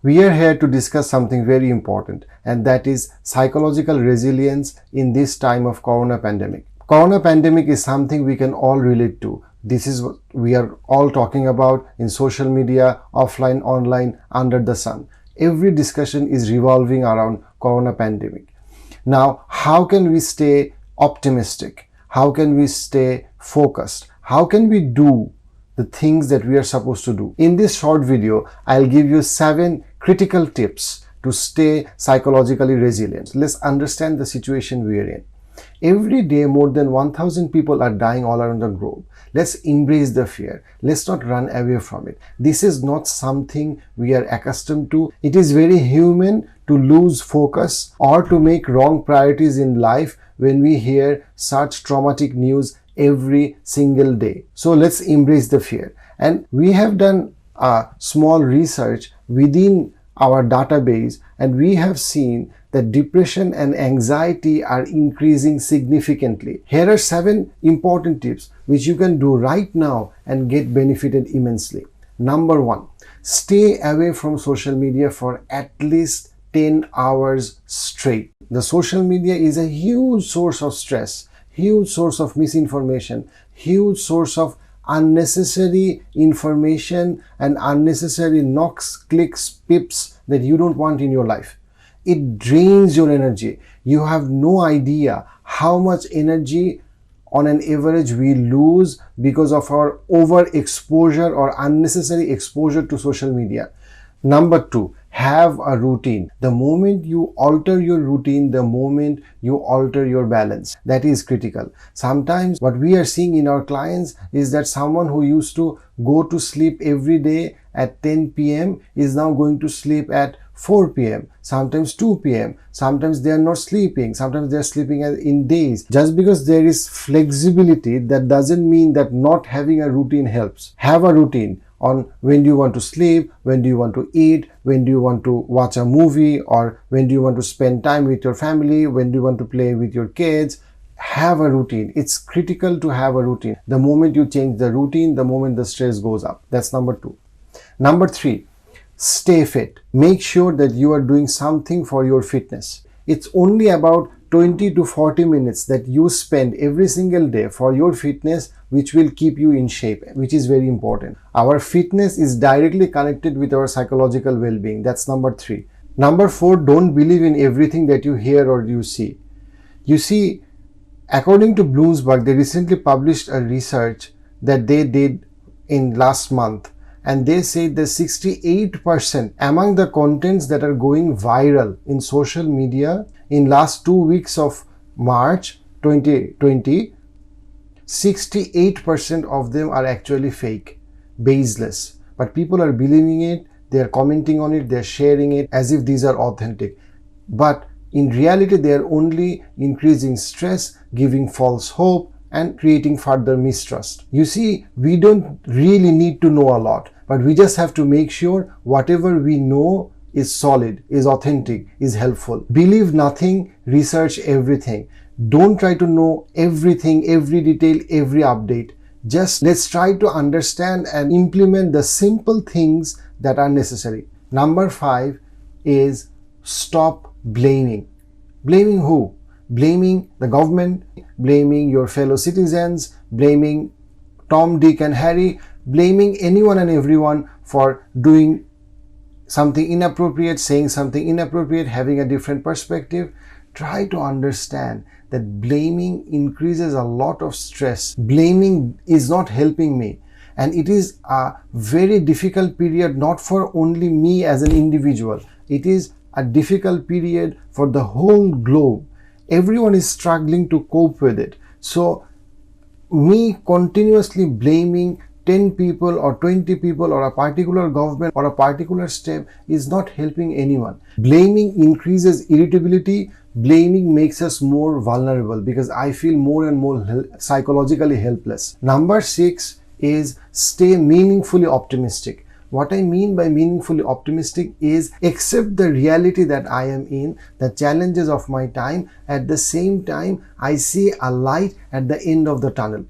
we are here to discuss something very important, and that is psychological resilience in this time of corona pandemic. Corona pandemic is something we can all relate to. This is what we are all talking about in social media, offline, online, under the sun. Every discussion is revolving around corona pandemic. Now, how can we stay optimistic? How can we stay focused? How can we do the things that we are supposed to do? In this short video, I'll give you 7 critical tips to stay psychologically resilient. Let's understand the situation we are in. Every day, more than 1,000 people are dying all around the globe. Let's embrace the fear. Let's not run away from it. This is not something we are accustomed to. It is very human to lose focus or to make wrong priorities in life when we hear such traumatic news every single day. So let's embrace the fear. And we have done a small research within our database, and we have seen that depression and anxiety are increasing significantly. Here are 7 important tips which you can do right now and get benefited immensely. Number 1, stay away from social media for at least 10 hours straight. The social media is a huge source of stress, huge source of misinformation, huge source of unnecessary information and unnecessary knocks, clicks, pips that you don't want in your life. It drains your energy. You have no idea how much energy on an average we lose because of our overexposure or unnecessary exposure to social media. Number 2, have a routine. The moment you alter your routine, the moment you alter your balance. That is critical. Sometimes what we are seeing in our clients is that someone who used to go to sleep every day at 10 p.m. is now going to sleep at 4 p.m., sometimes 2 p.m., sometimes they are not sleeping, sometimes they are sleeping in days. Just because there is flexibility, that doesn't mean that not having a routine helps. Have a routine on when do you want to sleep, when do you want to eat, when do you want to watch a movie, or when do you want to spend time with your family, when do you want to play with your kids. Have a routine. It's critical to have a routine. The moment you change the routine, the moment the stress goes up. That's number 2. Number 3, stay fit. Make sure that you are doing something for your fitness. It's only about 20 to 40 minutes that you spend every single day for your fitness, which will keep you in shape, which is very important. Our fitness is directly connected with our psychological well-being. That's number 3. Number 4, don't believe in everything that you hear or you see. You see, according to Bloomberg, they recently published a research that they did in last month. And they say that 68% among the contents that are going viral in social media in last 2 weeks of March 2020, 68% of them are actually fake, baseless. But people are believing it, they are commenting on it, they are sharing it as if these are authentic. But in reality, they are only increasing stress, giving false hope, and creating further mistrust. You see, we don't really need to know a lot, but we just have to make sure whatever we know is solid, is authentic, is helpful. Believe nothing, research everything. Don't try to know everything, every detail, every update. Just let's try to understand and implement the simple things that are necessary. Number 5 is stop blaming. Blaming who? Blaming the government, blaming your fellow citizens, blaming Tom, Dick and Harry, blaming anyone and everyone for doing something inappropriate, saying something inappropriate, having a different perspective. Try to understand that blaming increases a lot of stress. Blaming is not helping me. And it is a very difficult period, not for only me as an individual. It is a difficult period for the whole globe. Everyone is struggling to cope with it. So me continuously blaming 10 people or 20 people or a particular government or a particular step is not helping anyone. Blaming increases irritability. Blaming makes us more vulnerable because I feel more and more psychologically helpless. Number 6 is stay meaningfully optimistic. What I mean by meaningfully optimistic is accept the reality that I am in, the challenges of my time. At the same time, I see a light at the end of the tunnel.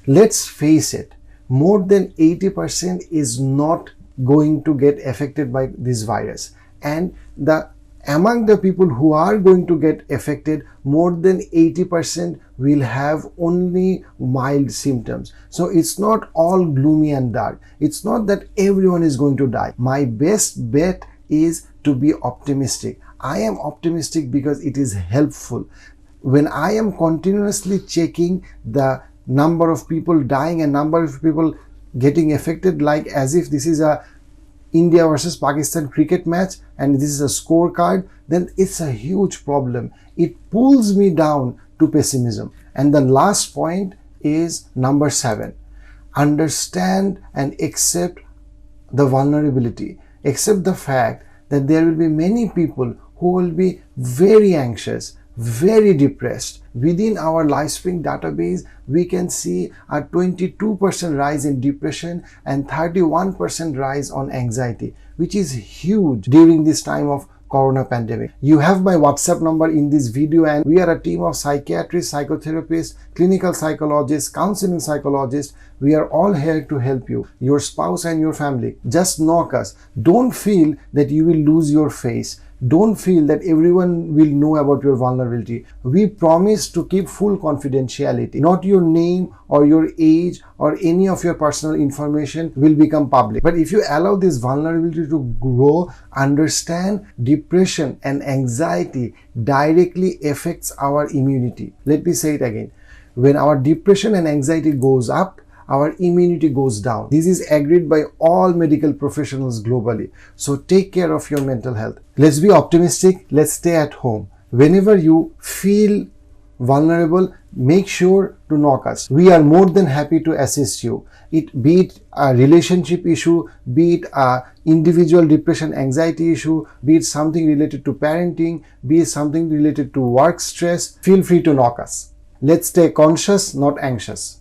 Let's face it, more than 80% is not going to get affected by this virus, and among the people who are going to get affected, more than 80% will have only mild symptoms. So it's not all gloomy and dark. It's not that everyone is going to die. My best bet is to be optimistic. I am optimistic because it is helpful. When I am continuously checking the number of people dying and number of people getting affected, like as if this is a India versus Pakistan cricket match and this is a scorecard, then it's a huge problem. It pulls me down to pessimism. And the last point is number 7. Understand and accept the vulnerability. Accept the fact that there will be many people who will be very anxious, very depressed. Within our LifeSpring database, we can see a 22% rise in depression and 31% rise on anxiety, which is huge during this time of corona pandemic. You have my WhatsApp number in this video, and we are a team of psychiatrists, psychotherapists, clinical psychologists, counseling psychologists. We are all here to help you, your spouse and your family. Just knock us. Don't feel that you will lose your face. Don't feel that everyone will know about your vulnerability. We promise to keep full confidentiality. Not your name or your age or any of your personal information will become public. But if you allow this vulnerability to grow, understand depression and anxiety directly affects our immunity. Let me say it again. When our depression and anxiety goes up, our immunity goes down. This is agreed by all medical professionals globally. So take care of your mental health. Let's be optimistic. Let's stay at home. Whenever you feel vulnerable, make sure to knock us. We are more than happy to assist you. Be it a relationship issue, be it a individual depression anxiety issue, be it something related to parenting, be it something related to work stress, feel free to knock us. Let's stay conscious, not anxious.